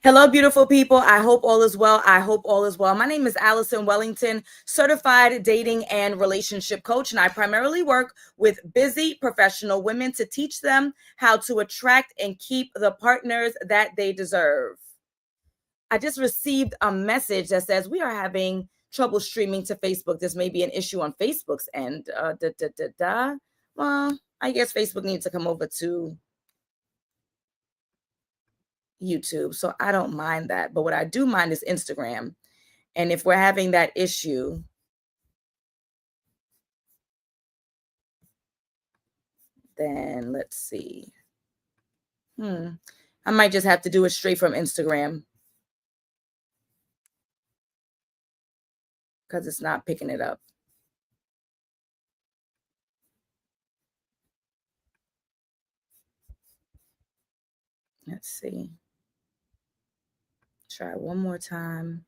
Hello, beautiful people. I hope all is well. I hope all is well. My name is Alison Wellington, certified dating and relationship coach, and I primarily work with busy professional women to teach them how to attract and keep the partners that they deserve. I just received a message that says we are having trouble streaming to Facebook. This may be an issue on Facebook's end. Well, I guess Facebook needs to come over to YouTube. So I don't mind that. But what I do mind is Instagram. And if we're having that issue, then let's see. I might just have to do it straight from Instagram because it's not picking it up. Let's see. Try one more time.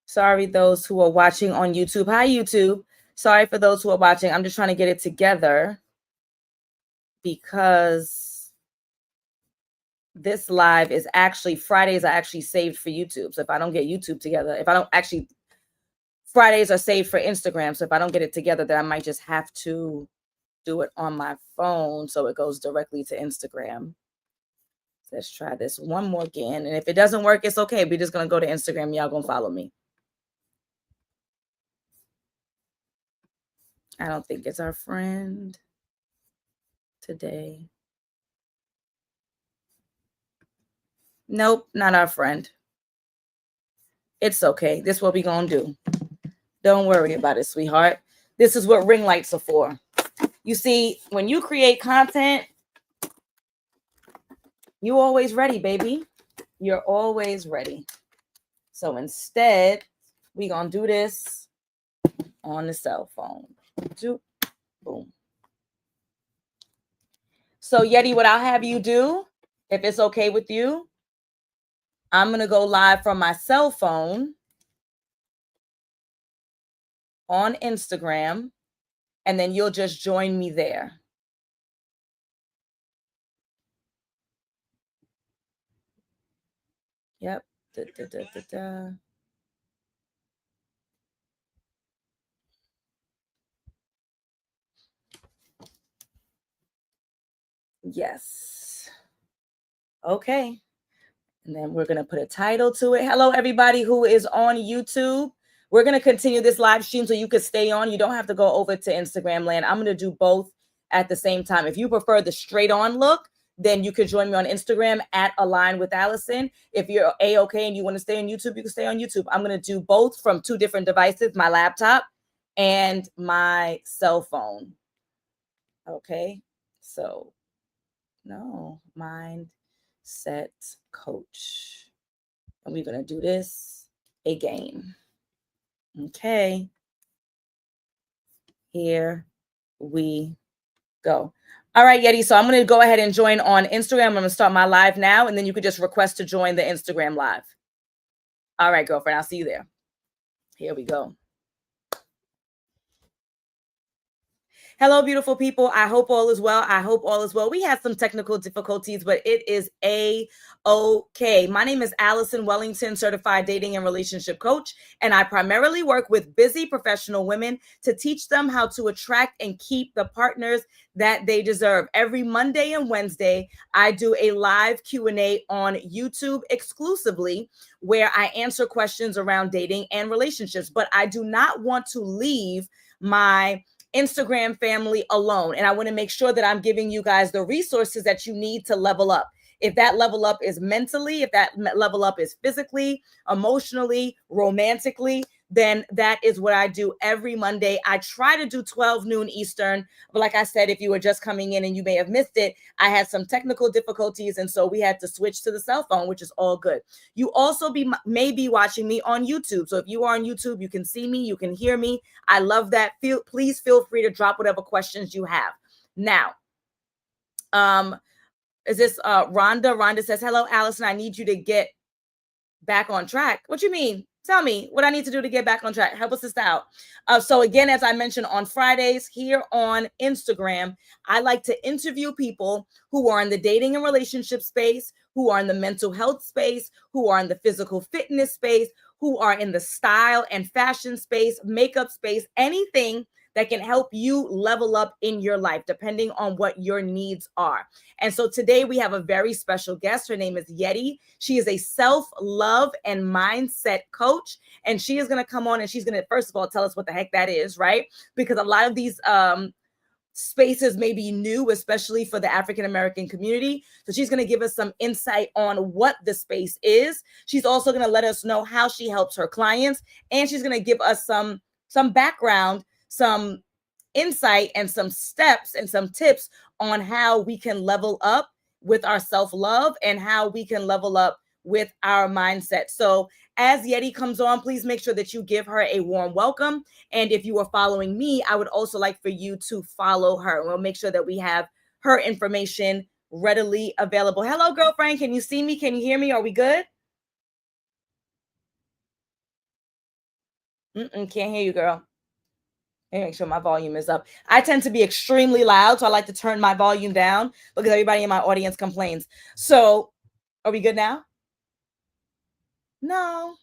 Sorry, those who are watching on YouTube. Hi, YouTube. Sorry for those who are watching. I'm just trying to get it together because this live is actually Fridays are actually saved for YouTube. So if I don't get YouTube together, if I don't actually, Fridays are saved for Instagram. So if I don't get it together, then I might just have to do it on my phone so it goes directly to Instagram. Let's try this one more again. And if it doesn't work, it's okay. We're just going to go to Instagram. Y'all going to follow me. I don't think it's our friend today. Nope, not our friend. It's okay. This is what we're going to do. Don't worry about it, sweetheart. This is what ring lights are for. You see, when you create content, you're always ready, baby. You're always ready. So instead, we're going to do this on the cell phone. Boom. So Yetti, what I'll have you do, if it's okay with you, I'm going to go live from my cell phone on Instagram, and then you'll just join me there. Yep. Yes. Okay. And then we're going to put a title to it. Hello, everybody who is on YouTube. We're going to continue this live stream so you can stay on. You don't have to go over to Instagram land. I'm going to do both at the same time. If you prefer the straight on look, then you can join me on Instagram at Align with Alison. If you're A-okay and you want to stay on YouTube, you can stay on YouTube. I'm going to do both from two different devices, my laptop and my cell phone. Okay. So, no, mindset coach. And we're going to do this again. Okay. Here we go. All right, Yetti. So I'm going to go ahead and join on Instagram. I'm going to start my live now, and then you could just request to join the Instagram live. All right, girlfriend. I'll see you there. Here we go. Hello, beautiful people. I hope all is well. I hope all is well. We had some technical difficulties, but it is A-okay. My name is Alison Wellington, certified dating and relationship coach, and I primarily work with busy professional women to teach them how to attract and keep the partners that they deserve. Every Monday and Wednesday, I do a live Q&A on YouTube exclusively where I answer questions around dating and relationships, but I do not want to leave my Instagram family alone. And I want to make sure that I'm giving you guys the resources that you need to level up. If that level up is mentally, if that level up is physically, emotionally, romantically, then that is what I do every Monday. I try to do 12 noon Eastern. But like I said, if you were just coming in and you may have missed it, I had some technical difficulties. And so we had to switch to the cell phone, which is all good. You also may be watching me on YouTube. So if you are on YouTube, you can see me, you can hear me. I love that. Please feel free to drop whatever questions you have. Now, Is this Rhonda? Rhonda says, hello, Allison. I need you to get back on track. What you mean? Tell me what I need to do to get back on track. Help us out. So again, as I mentioned on Fridays here on Instagram, I like to interview people who are in the dating and relationship space, who are in the mental health space, who are in the physical fitness space, who are in the style and fashion space, makeup space, anything that can help you level up in your life, depending on what your needs are. And so today we have a very special guest. Her name is Yetti. She is a self-love and mindset coach. And she is going to come on and she's going to, first of all, tell us what the heck that is, right? Because a lot of these spaces may be new, especially for the African-American community. So she's going to give us some insight on what the space is. She's also going to let us know how she helps her clients. And she's going to give us some background, some insight, and some steps and some tips on how we can level up with our self-love and how we can level up with our mindset. So as Yetti comes on, please make sure that you give her a warm welcome. And if you are following me, I would also like for you to follow her. We'll make sure that we have her information readily available. Hello, girlfriend. Can you see me? Can you hear me? Are we good? Can't hear you, girl. Let me make sure my volume is up. I tend to be extremely loud, so I like to turn my volume down because everybody in my audience complains. So are we good now? No.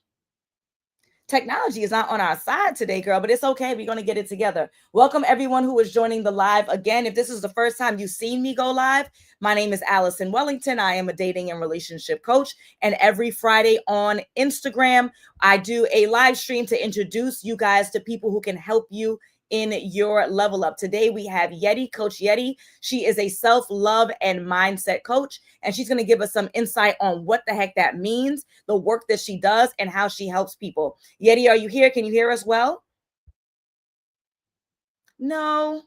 Technology is not on our side today, girl, but it's okay. We're going to get it together. Welcome everyone who is joining the live. Again, if this is the first time you've seen me go live, my name is Alison Wellington. I am a dating and relationship coach. And every Friday on Instagram, I do a live stream to introduce you guys to people who can help you in your level up. Today we have Yetti, Coach Yetti. She is a self-love and mindset coach, and she's going to give us some insight on what the heck that means, the work that she does, and how she helps people. Yetti, are you here? Can you hear us well? No.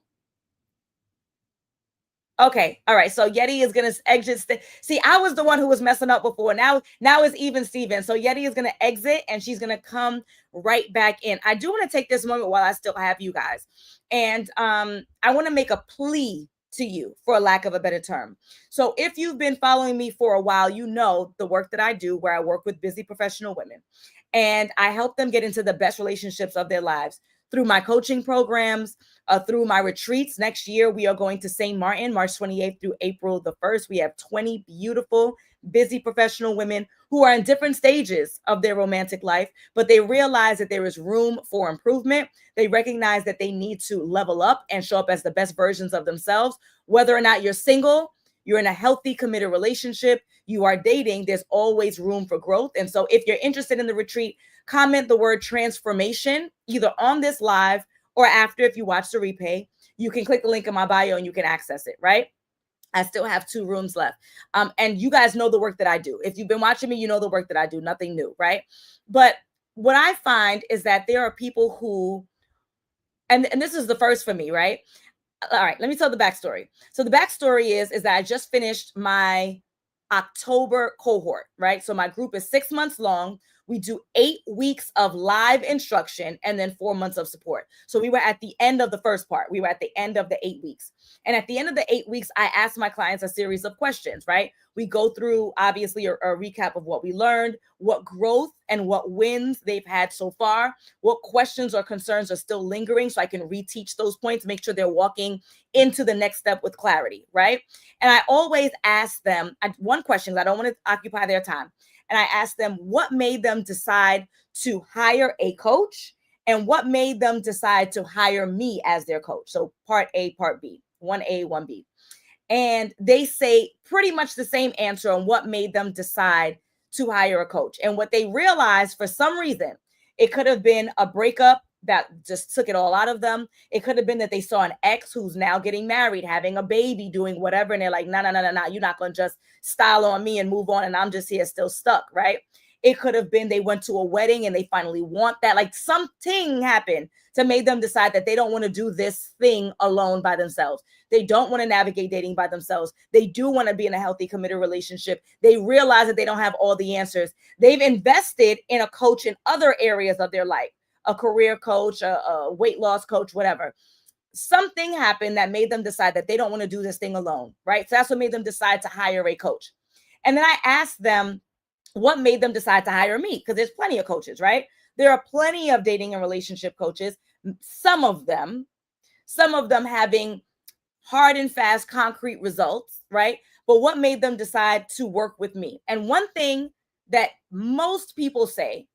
Okay. All right. So Yetti is going to exit. See, I was the one who was messing up before. Now it's even Steven. So Yetti is going to exit and she's going to come right back in. I do want to take this moment while I still have you guys. And I want to make a plea to you, for a lack of a better term. So if you've been following me for a while, you know the work that I do, where I work with busy professional women and I help them get into the best relationships of their lives through my coaching programs, through my retreats. Next year, we are going to St. Martin, March 28th through April the 1st. We have 20 beautiful, busy professional women who are in different stages of their romantic life, but they realize that there is room for improvement. They recognize that they need to level up and show up as the best versions of themselves. Whether or not you're single, you're in a healthy, committed relationship, you are dating, there's always room for growth. And so if you're interested in the retreat, comment the word transformation either on this live or after. If you watch the replay, you can click the link in my bio and you can access it, right? I still have 2 rooms left. And you guys know the work that I do. If you've been watching me, you know the work that I do, nothing new, right? But what I find is that there are people who, and this is the first for me, right? All right, let me tell the backstory. So the backstory is that I just finished my October cohort, right? So my group is 6 months long. We do 8 weeks of live instruction and then 4 months of support. So we were at the end of the first part. We were at the end of the 8 weeks. And at the end of the 8 weeks, I asked my clients a series of questions, right? We go through, obviously, a recap of what we learned, what growth and what wins they've had so far, what questions or concerns are still lingering so I can reteach those points, make sure they're walking into the next step with clarity, right? And I always ask them one question, I don't want to occupy their time. And I asked them what made them decide to hire a coach and what made them decide to hire me as their coach. So part A, part B, 1A, 1B. And they say pretty much the same answer on what made them decide to hire a coach. And what they realized, for some reason, it could have been a breakup that just took it all out of them. It could have been that they saw an ex who's now getting married, having a baby, doing whatever. And they're like, no, you're not going to just style on me and move on. And I'm just here still stuck, right? It could have been they went to a wedding and they finally want that. Like something happened to make them decide that they don't want to do this thing alone by themselves. They don't want to navigate dating by themselves. They do want to be in a healthy, committed relationship. They realize that they don't have all the answers. They've invested in a coach in other areas of their life, a career coach, a weight loss coach, whatever. something happened that made them decide that they don't want to do this thing alone, right? So that's what made them decide to hire a coach. And then I asked them what made them decide to hire me, because there's plenty of coaches, right? There are plenty of dating and relationship coaches. Some of them having hard and fast concrete results, right? But what made them decide to work with me? And one thing that most people say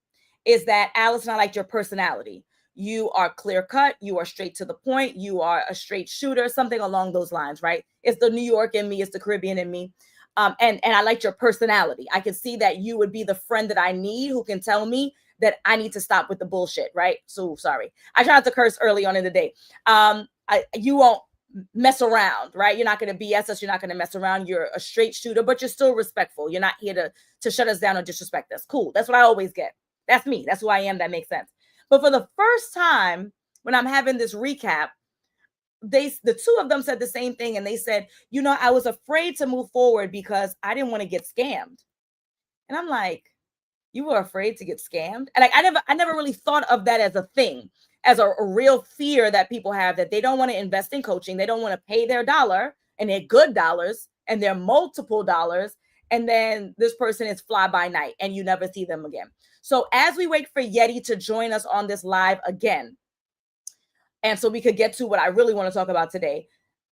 is that, Alison, I liked your personality. You are clear cut, you are straight to the point, you are a straight shooter, something along those lines, right? It's the New York in me, it's the Caribbean in me. And I liked your personality. I could see that you would be the friend that I need, who can tell me that I need to stop with the bullshit, right? So sorry. I tried to curse early on in the day. You won't mess around, right? You're not going to BS us. You're not going to mess around. You're a straight shooter, but you're still respectful. You're not here to shut us down or disrespect us. Cool. That's what I always get. That's me. That's who I am. That makes sense. But for the first time, when I'm having this recap, the two of them said the same thing. And they said, I was afraid to move forward because I didn't want to get scammed. And I'm like, you were afraid to get scammed? And like, I never really thought of that as a thing, as a real fear that people have, that they don't want to invest in coaching. They don't want to pay their dollar, and they're good dollars, and they're multiple dollars. And then this person is fly by night and you never see them again. So as we wait for Yetti to join us on this live again, and so we could get to what I really want to talk about today,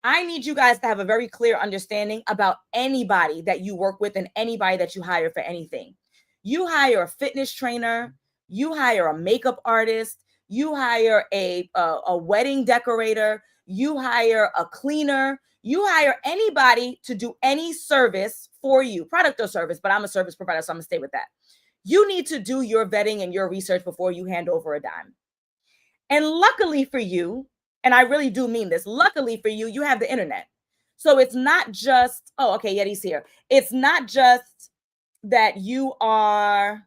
I need you guys to have a very clear understanding about anybody that you work with and anybody that you hire for anything. You hire a fitness trainer, you hire a makeup artist, you hire a wedding decorator, you hire a cleaner, you hire anybody to do any service for you, product or service, but I'm a service provider, so I'm gonna stay with that. You need to do your vetting and your research before you hand over a dime. And luckily for you, and I really do mean this, luckily for you, you have the internet. So it's not just, oh, okay, Yeti's here. It's not just that you are,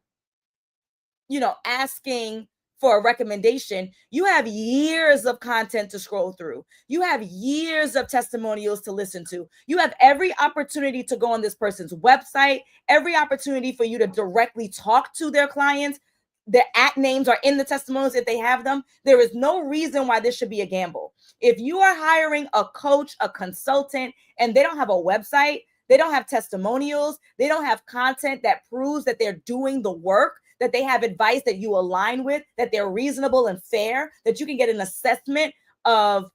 asking for a recommendation. You have years of content to scroll through. You have years of testimonials to listen to. You have every opportunity to go on this person's website, every opportunity for you to directly talk to their clients. The at names are in the testimonials if they have them. There is no reason why this should be a gamble. If you are hiring a coach, a consultant, and they don't have a website, they don't have testimonials, they don't have content that proves that they're doing the work, that they have advice that you align with, that they're reasonable and fair, that you can get an assessment of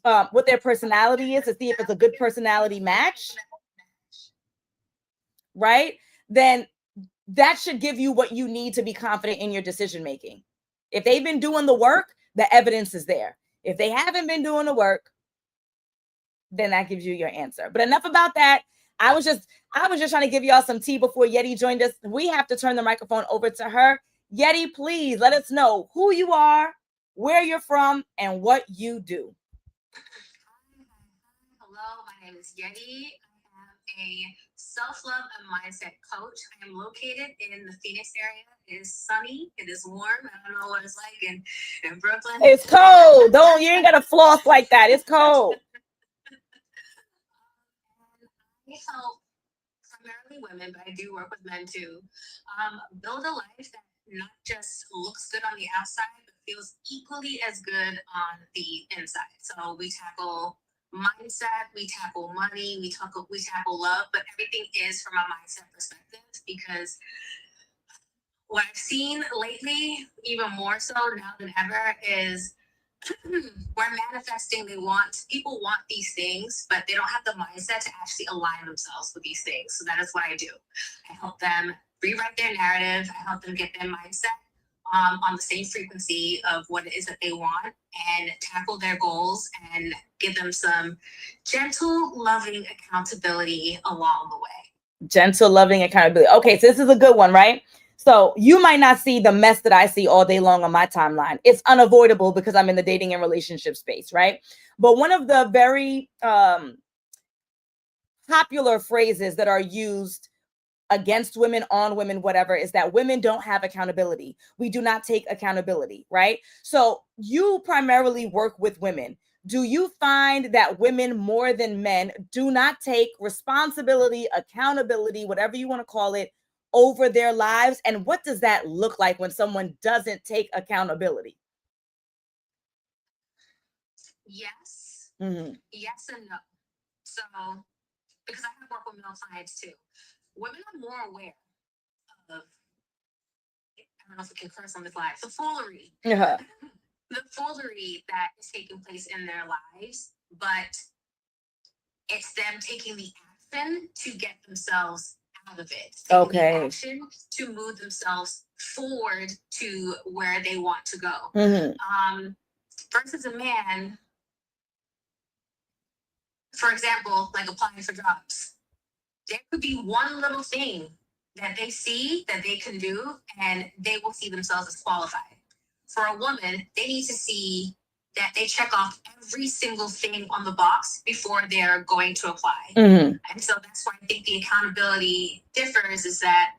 what their personality is to see if it's a good personality match, right? Then that should give you what you need to be confident in your decision making. If they've been doing the work, the evidence is there. If they haven't been doing the work, then that gives you your answer. But enough about that. I was just trying to give y'all some tea before Yetti joined us. We have to turn the microphone over to her. Yetti, please let us know who you are, where you're from, and what you do. Hello, my name is Yetti. I am a self-love and mindset coach. I am located in the Phoenix area. It is sunny. It is warm. I don't know what it's like in Brooklyn. It's cold. You ain't got to floss like that. It's cold. I help primarily women, but I do work with men too. Build a life that not just looks good on the outside, but feels equally as good on the inside. So we tackle mindset, we tackle money, we tackle love, but everything is from a mindset perspective, because what I've seen lately, even more so now than ever, is we're manifesting. People want these things, but they don't have the mindset to actually align themselves with these things. So that is what I do. I help them rewrite their narrative. I help them get their mindset on the same frequency of what it is that they want, and tackle their goals and give them some gentle, loving accountability along the way. Gentle, loving accountability. Okay, so this is a good one, right? So you might not see the mess that I see all day long on my timeline. It's unavoidable because I'm in the dating and relationship space, right? But one of the very popular phrases that are used against women, on women, whatever, is that women don't have accountability. We do not take accountability, right? So you primarily work with women. Do you find that women more than men do not take responsibility, accountability, whatever you want to call it, over their lives? And what does that look like when someone doesn't take accountability? Yes, Yes and no. So, because I have worked with male clients too, women are more aware of, I don't know if we can curse on this live, the foolery. The foolery that is taking place in their lives, but it's them taking the action to get themselves out of it. Taking the action to move themselves forward to where they want to go. Versus a man, for example, like applying for jobs. There could be one little thing that they see that they can do, and they will see themselves as qualified. For a woman, they need to see that they check off every single thing on the box before they're going to apply. And so that's why I think the accountability differs, is that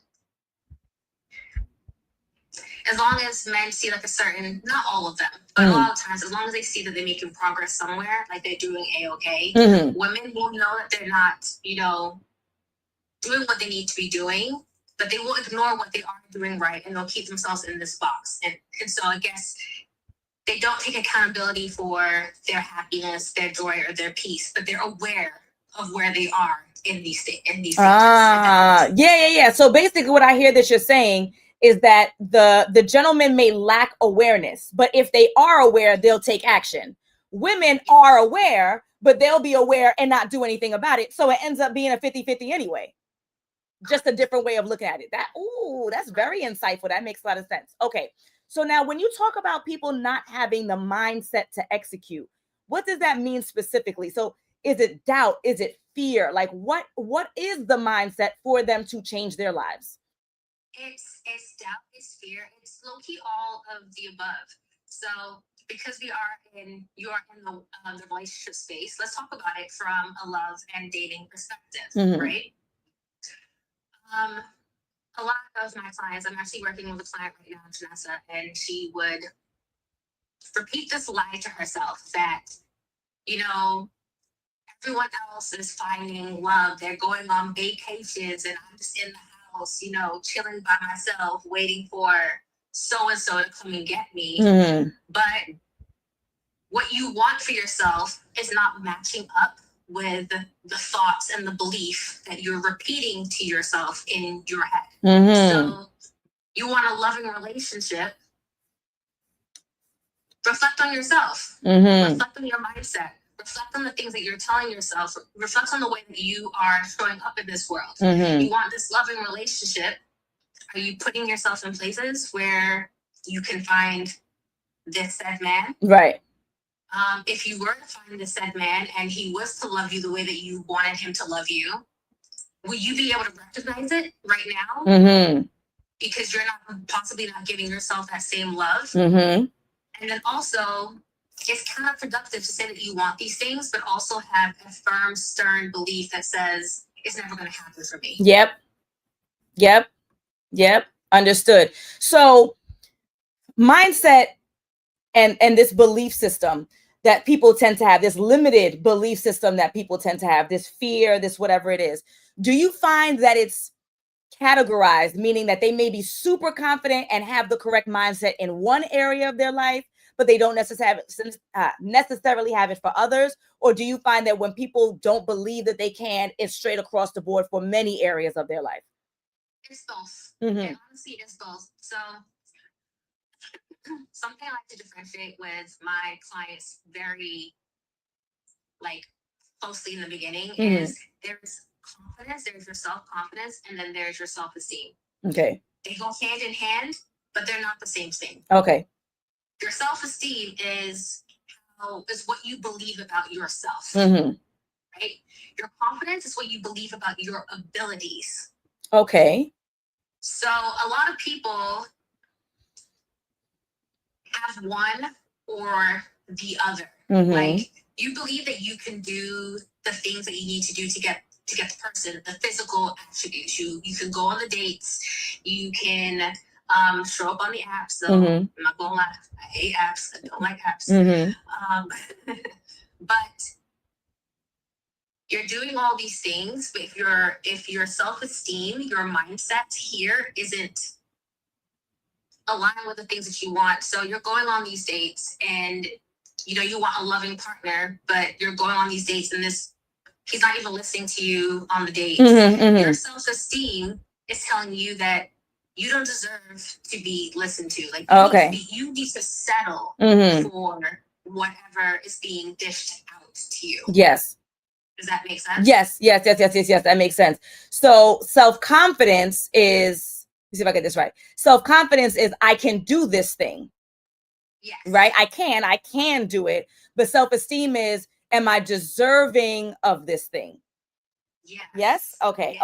as long as men see like a certain, not all of them, but a lot of times, as long as they see that they're making progress somewhere, like they're doing A-okay, women will know that they're not, doing what they need to be doing, but they will ignore what they are doing right, and they'll keep themselves in this box. And so I guess they don't take accountability for their happiness, their joy, or their peace, but they're aware of where they are in these stages. Yeah. So basically what I hear that you're saying is that the gentleman may lack awareness, but if they are aware, they'll take action. Women are aware, but they'll be aware and not do anything about it. So it ends up being a 50-50 anyway. Just a different way of looking at it. That's very insightful. That makes a lot of sense. Okay. So now when you talk about people not having the mindset to execute, what does that mean specifically? So is it doubt? Is it fear? Like what is the mindset for them to change their lives? It's doubt, it's fear, it's low-key all of the above. So because you are in the relationship space, let's talk about it from a love and dating perspective, right? A lot of my clients, I'm actually working with a client right now, Janessa, and she would repeat this lie to herself that, everyone else is finding love. They're going on vacations, and I'm just in the house, chilling by myself, waiting for so-and-so to come and get me. But what you want for yourself is not matching up with the thoughts and the belief that you're repeating to yourself in your head. So you want a loving relationship, reflect on yourself, reflect on your mindset, reflect on the things that you're telling yourself, reflect on the way that you are showing up in this world. You want this loving relationship. Are you putting yourself in places where you can find this said man? Right. If you were to find this said man and he was to love you the way that you wanted him to love you, will you be able to recognize it right now? Because you're possibly not giving yourself that same love. And then also, it's counterproductive to say that you want these things, but also have a firm, stern belief that says it's never going to happen for me. Yep. Understood. So mindset and this belief system that people tend to have, this limited belief system that people tend to have, this fear, this whatever it is, do you find that it's categorized, meaning that they may be super confident and have the correct mindset in one area of their life, but they don't necessarily have it for others? Or do you find that when people don't believe that they can, it's straight across the board for many areas of their life? It's both. It honestly is both. So something I like to differentiate with my clients very closely in the beginning is there's confidence, there's your self-confidence, and then there's your self-esteem. Okay. They go hand in hand, but they're not the same thing. Okay. Your self-esteem is what you believe about yourself. Right? Your confidence is what you believe about your abilities. Okay. So a lot of people have one or the other. Like, you believe that you can do the things that you need to do to get the person, the physical attributes. You can go on the dates. You can show up on the apps. So I'm not gonna lie, I hate apps. I don't like apps. But you're doing all these things, but if your self-esteem, your mindset here isn't aligned with the things that you want, so you're going on these dates and you want a loving partner, but you're going on these dates and he's not even listening to you on the dates. Your self-esteem is telling you that you don't deserve to be listened to. Like, you need to settle for whatever is being dished out to you. Yes. Does that make sense? Yes. That makes sense. So self-confidence is, let's see if I get this right. Self-confidence is, I can do this thing. Yes. Right? I can do it. But self-esteem is, am I deserving of this thing? Yes? Okay. Yes.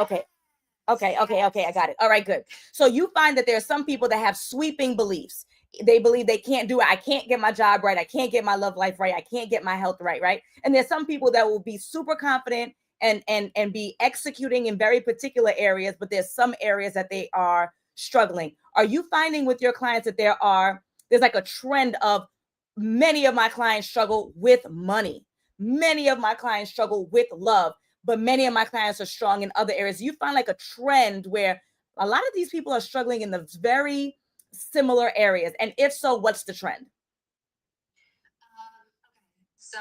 Okay. I got it. All right, good. So you find that there are some people that have sweeping beliefs. They believe they can't do it. I can't get my job right. I can't get my love life right. I can't get my health right. Right. And there's some people that will be super confident and be executing in very particular areas, but there's some areas that they are struggling. Are you finding with your clients that there's like a trend of, many of my clients struggle with money. Many of my clients struggle with love, but many of my clients are strong in other areas. You find like a trend where a lot of these people are struggling in the very similar areas. And if so, what's the trend? So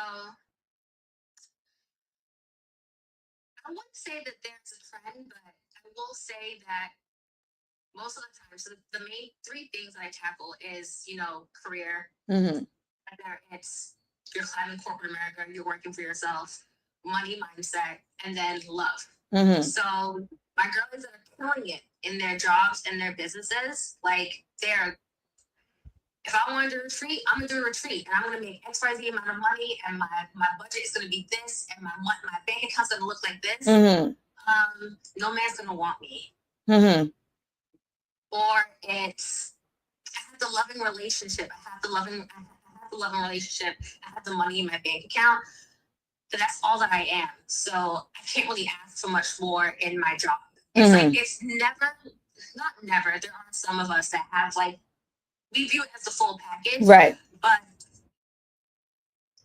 I wouldn't say that there's a trend, but I will say that most of the time, so the main three things I tackle is, career. Whether it's you're climbing corporate America, you're working for yourself, money mindset, and then love. So my girls are killing it in their jobs and their businesses. Like, if I want to do a retreat, I'm gonna do a retreat, and I'm gonna make XYZ amount of money, and my budget is gonna be this, and my bank account's gonna look like this. No man's gonna want me. Or it's, I have the loving relationship. I have the loving relationship. I have the money in my bank account. But that's all that I am. So I can't really ask for much more in my job. It's like, it's never, not never. There are some of us that have, like, we view it as the full package. Right. But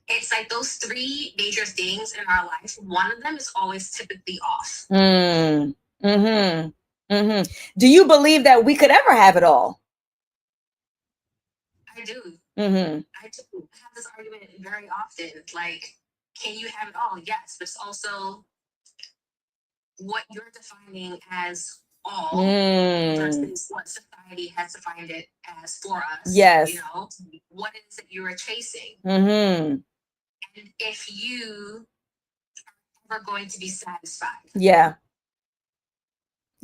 it's like those three major things in our life, one of them is always typically off. Do you believe that we could ever have it all? I do. I do. I have this argument very often. Like, can you have it all? Yes, but it's also what you're defining as all versus what society has defined it as for us. Yes. What is it you are chasing? And if you are ever going to be satisfied. Yeah.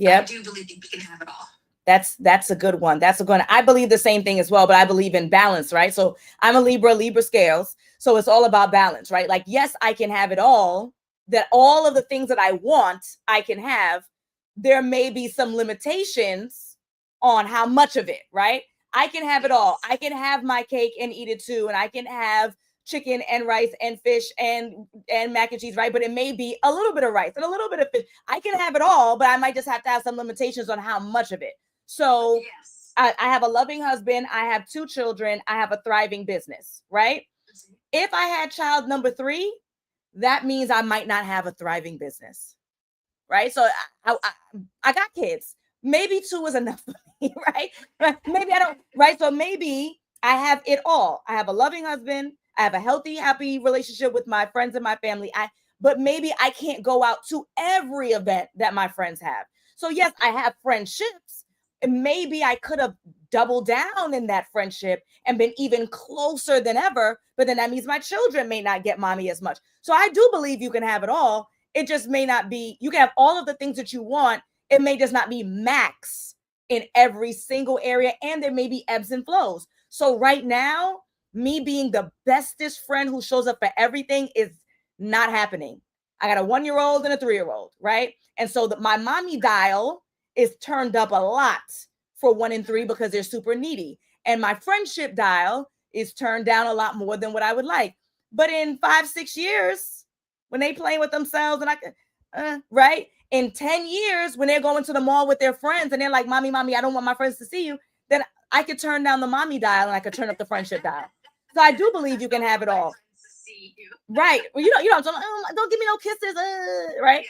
I do believe that we can have it all. That's a good one. That's a good one. I believe the same thing as well, but I believe in balance, right? So I'm a Libra scales. So it's all about balance, right? Like, yes, I can have it all, that all of the things that I want, I can have. There may be some limitations on how much of it, right? I can have it all. I can have my cake and eat it too. And I can have chicken and rice and fish and mac and cheese, right? But it may be a little bit of rice and a little bit of fish. I can have it all, but I might just have to have some limitations on how much of it. So I have a loving husband. I have 2 children. I have a thriving business, right? If I had child number 3, that means I might not have a thriving business, right? So I got kids. Maybe 2 is enough for me, right? Maybe I don't, right? So maybe I have it all. I have a loving husband. I have a healthy, happy relationship with my friends and my family. But maybe I can't go out to every event that my friends have. So yes, I have friendships. And maybe I could have doubled down in that friendship and been even closer than ever. But then that means my children may not get mommy as much. So I do believe you can have it all. It just may not be, you can have all of the things that you want. It may just not be max in every single area. And there may be ebbs and flows. So right now, me being the bestest friend who shows up for everything is not happening. I got a 1-year-old and a 3-year-old, right? And so my mommy dial is turned up a lot for 1 and 3 because they're super needy. And my friendship dial is turned down a lot more than what I would like. But in 5-6 years, when they playing with themselves and I can, right? In 10 years, when they're going to the mall with their friends and they're like, mommy, I don't want my friends to see you, then I could turn down the mommy dial and I could turn up the friendship dial. So I do believe you can have it all. Right. Well, you know, don't give me no kisses, right?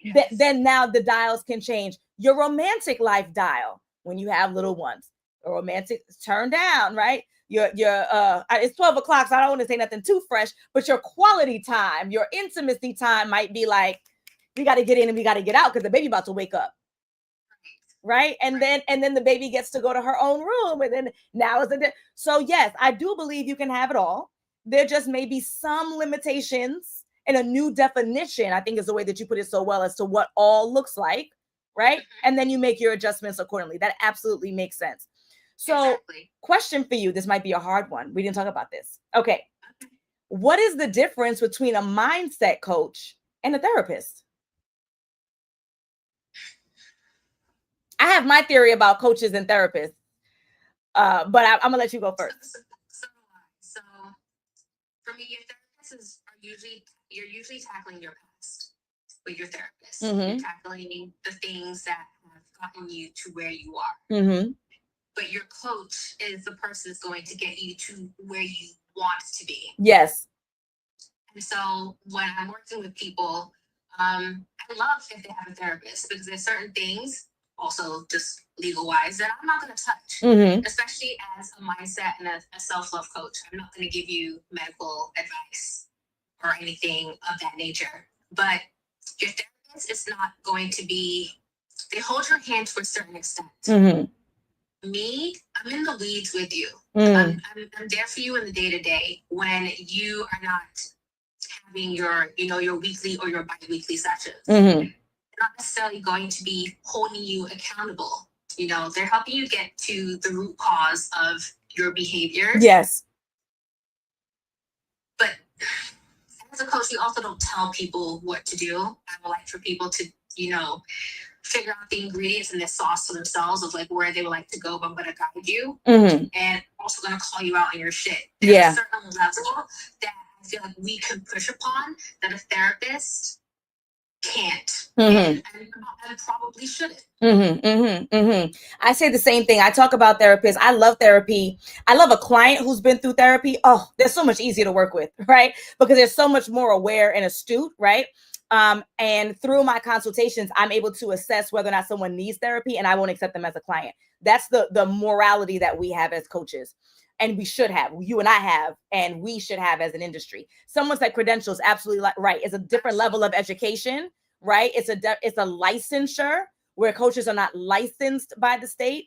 Yes. Then now the dials can change. Your romantic life dial, when you have little ones, a romantic turn down, right? it's 12 o'clock, so I don't want to say nothing too fresh, but your quality time, your intimacy time might be like, we got to get in and we got to get out because the baby about to wake up. Right. And then the baby gets to go to her own room. And then now is the so yes, I do believe you can have it all. There just may be some limitations and a new definition, I think is the way that you put it so well, as to what all looks like. Right. And then you make your adjustments accordingly. That absolutely makes sense. So question for you. This might be a hard one. We didn't talk about this. Okay. What is the difference between a mindset coach and a therapist? I have my theory about coaches and therapists, but I'm gonna let you go first. So for me, your therapists you're usually tackling your past with your therapist. Mm-hmm. You're tackling the things that have gotten you to where you are. Mm-hmm. But your coach is the person that's going to get you to where you want to be. Yes. And so when I'm working with people, I love if they have a therapist, because there's certain things, also just legal wise, that I'm not going to touch. Mm-hmm. Especially as a mindset and a self-love coach. I'm not going to give you medical advice or anything of that nature. But your therapist is not going to be, they hold your hand to a certain extent. Mm-hmm. Me, I'm in the weeds with you. I'm there for you in the day-to-day when you are not having your weekly or your bi-weekly sessions. Mm-hmm. Not necessarily going to be holding you accountable. They're helping you get to the root cause of your behavior. Yes. But as a coach, we also don't tell people what to do. I would like for people to, figure out the ingredients in this sauce for themselves, of like where they would like to go, but I'm going to guide you. Mm-hmm. And also going to call you out on your shit. There's a certain level that I feel like we can push upon that a therapist can't. Mm-hmm. and probably shouldn't. Mm-hmm, mm-hmm, mm-hmm. I say the same thing. I talk about therapists. I love therapy. I love a client who's been through therapy. Oh, they're so much easier to work with, right? Because they're so much more aware and astute, right? And through my consultations, I'm able to assess whether or not someone needs therapy, and I won't accept them as a client. That's the morality that we have as coaches. And we should have, you and I have, and we should have as an industry. Someone's like credentials, absolutely right. It's a different level of education, right? It's a licensure where coaches are not licensed by the state.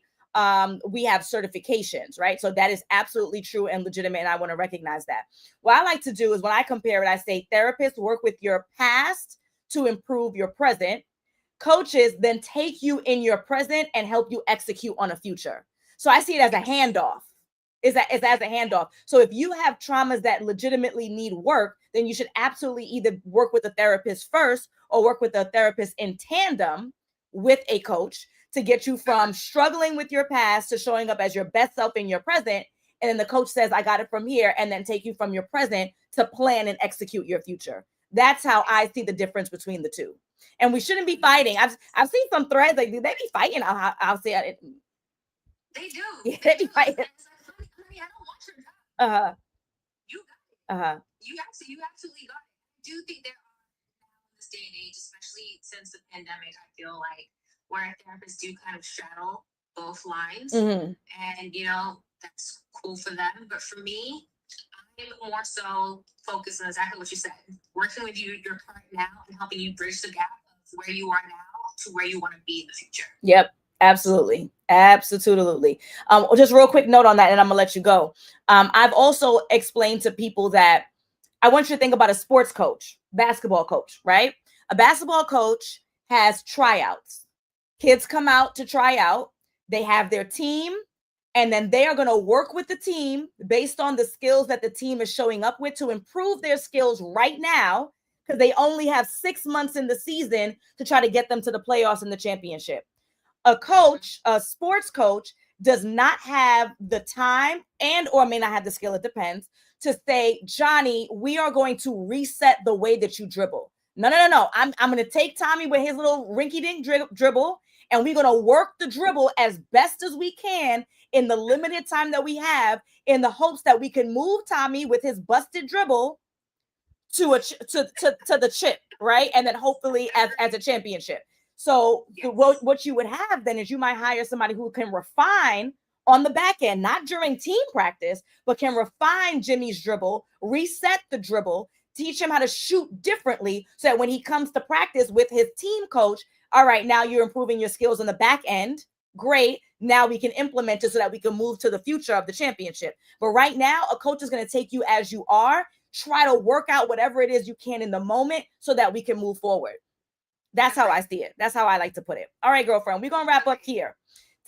We have certifications, right? So that is absolutely true and legitimate, and I want to recognize that. What I like to do is when I compare it, I say therapists work with your past to improve your present. Coaches then take you in your present and help you execute on a future. So I see it as a handoff. It's as a handoff. So if you have traumas that legitimately need work, then you should absolutely either work with a therapist first or work with a therapist in tandem with a coach to get you from struggling with your past to showing up as your best self in your present. And then the coach says, I got it from here, and then take you from your present to plan and execute your future. That's how I see the difference between the two. And we shouldn't be fighting. I've seen some threads like, do they be fighting? I'll say it. They do. Yeah, they be fighting. I don't want your job. You got it. You absolutely got it. I do think there are now in this day and age, especially since the pandemic, I feel like where therapists do kind of straddle both lines. Mm-hmm. And that's cool for them. But for me, I'm more so focused on exactly what you said. Working with you, your current now, and helping you bridge the gap of where you are now to where you want to be in the future. Yep. Absolutely. Absolutely. Just real quick note on that, and I'm gonna let you go. I've also explained to people that I want you to think about a sports coach, basketball coach, right? A basketball coach has tryouts. Kids come out to try out. They have their team, and then they are going to work with the team based on the skills that the team is showing up with to improve their skills right now, because they only have 6 months in the season to try to get them to the playoffs and the championship. A coach, a sports coach, does not have the time and or may not have the skill, it depends, to say, Johnny, we are going to reset the way that you dribble. No. I'm going to take Tommy with his little rinky-dink dribble, and we're going to work the dribble as best as we can in the limited time that we have, in the hopes that we can move Tommy with his busted dribble to the chip, right? And then hopefully as a championship. So yes. What you would have then is you might hire somebody who can refine on the back end, not during team practice, but can refine Jimmy's dribble, reset the dribble, teach him how to shoot differently so that when he comes to practice with his team coach, all right, now you're improving your skills on the back end. Great. Now we can implement it so that we can move to the future of the championship. But right now, a coach is going to take you as you are, try to work out whatever it is you can in the moment so that we can move forward. That's how I see it. That's how I like to put it. All right, girlfriend, we're going to wrap up here.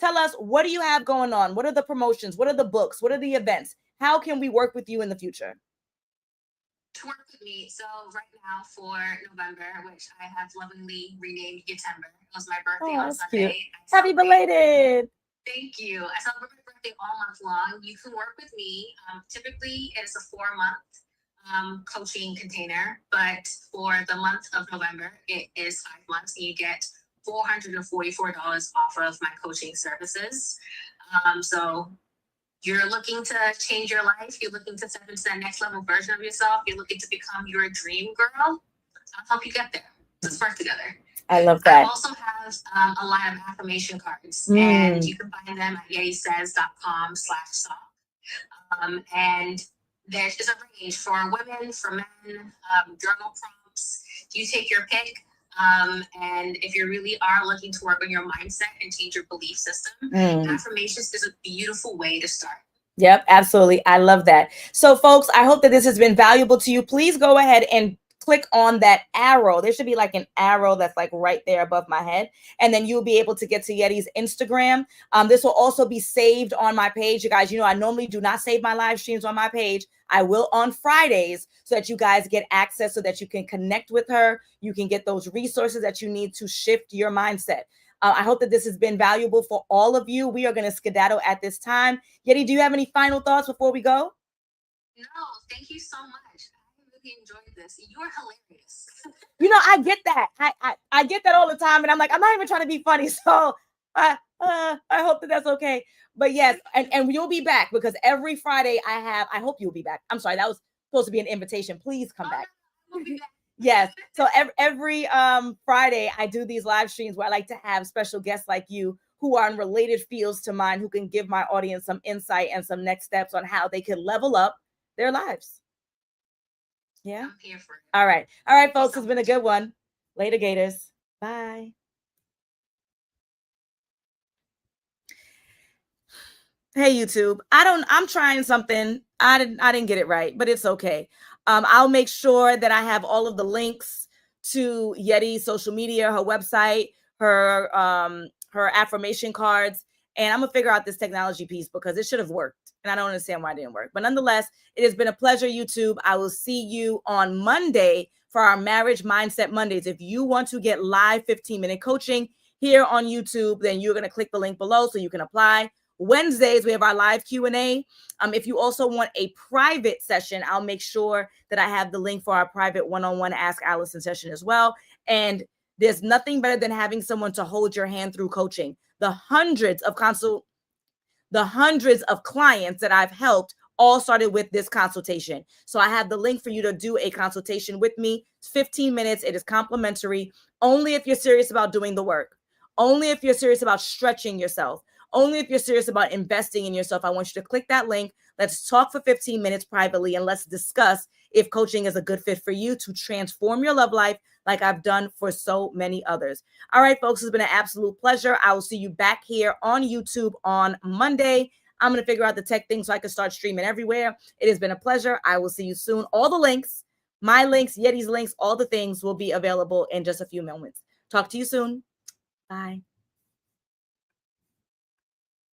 Tell us, what do you have going on? What are the promotions? What are the books? What are the events? How can we work with you in the future? To work with me, so right now for November, which I have lovingly renamed Yetember. It was my birthday on Sunday. Cute. Happy belated. Thank you. I celebrate my birthday all month long. You can work with me. Typically, it is a 4-month coaching container, but for the month of November, it is 5 months, and you get $444 off of my coaching services. So you're looking to change your life, you're looking to step into that next level version of yourself, you're looking to become your dream girl, I'll help you get there. Let's work together. I love that. I also have a line of affirmation cards, and you can find them at yettisays.com/sock. And there's a range for women, for men, journal prompts. You take your pick. And if you really are looking to work on your mindset and change your belief system, affirmations is a beautiful way to start. Yep, absolutely. I love that. So folks, I hope that this has been valuable to you. Please go ahead and click on that arrow. There should be like an arrow that's like right there above my head. And then you'll be able to get to Yetti's Instagram. This will also be saved on my page. You guys, you know, I normally do not save my live streams on my page. I will on Fridays so that you guys get access so that you can connect with her. You can get those resources that you need to shift your mindset. I hope that this has been valuable for all of you. We are going to skedaddle at this time. Yetti, do you have any final thoughts before we go? No, thank you so much. Really enjoyed this. You're hilarious. You know, I get that. I get that all the time, and I'm like, I'm not even trying to be funny. So I hope that that's okay. But yes, and you'll be back because every Friday I hope you'll be back. I'm sorry, that was supposed to be an invitation. Please come back. We'll be back. Yes. So every Friday I do these live streams where I like to have special guests like you who are in related fields to mine, who can give my audience some insight and some next steps on how they can level up their lives. Yeah. I'm here for it. All right. All right, folks. It's been a good one. Later, Gators. Bye. Hey, YouTube. I'm trying something. I didn't get it right, but it's okay. I'll make sure that I have all of the links to Yetti's social media, her website, her affirmation cards, and I'm gonna figure out this technology piece because it should have worked, and I don't understand why it didn't work. But nonetheless, it has been a pleasure, YouTube. I will see you on Monday for our Marriage Mindset Mondays. If you want to get live 15-minute coaching here on YouTube, then you're gonna click the link below so you can apply. Wednesdays, we have our live Q&A. If you also want a private session, I'll make sure that I have the link for our private one-on-one Ask Alison session as well. And there's nothing better than having someone to hold your hand through coaching. The hundreds of clients that I've helped all started with this consultation. So I have the link for you to do a consultation with me. It's 15 minutes. It is complimentary. Only if you're serious about doing the work. Only if you're serious about stretching yourself. Only if you're serious about investing in yourself. I want you to click that link. Let's talk for 15 minutes privately and let's discuss if coaching is a good fit for you to transform your love life like I've done for so many others. All right, folks, it's been an absolute pleasure. I will see you back here on YouTube on Monday. I'm going to figure out the tech thing so I can start streaming everywhere. It has been a pleasure. I will see you soon. All the links, my links, Yetti's links, all the things will be available in just a few moments. Talk to you soon. Bye.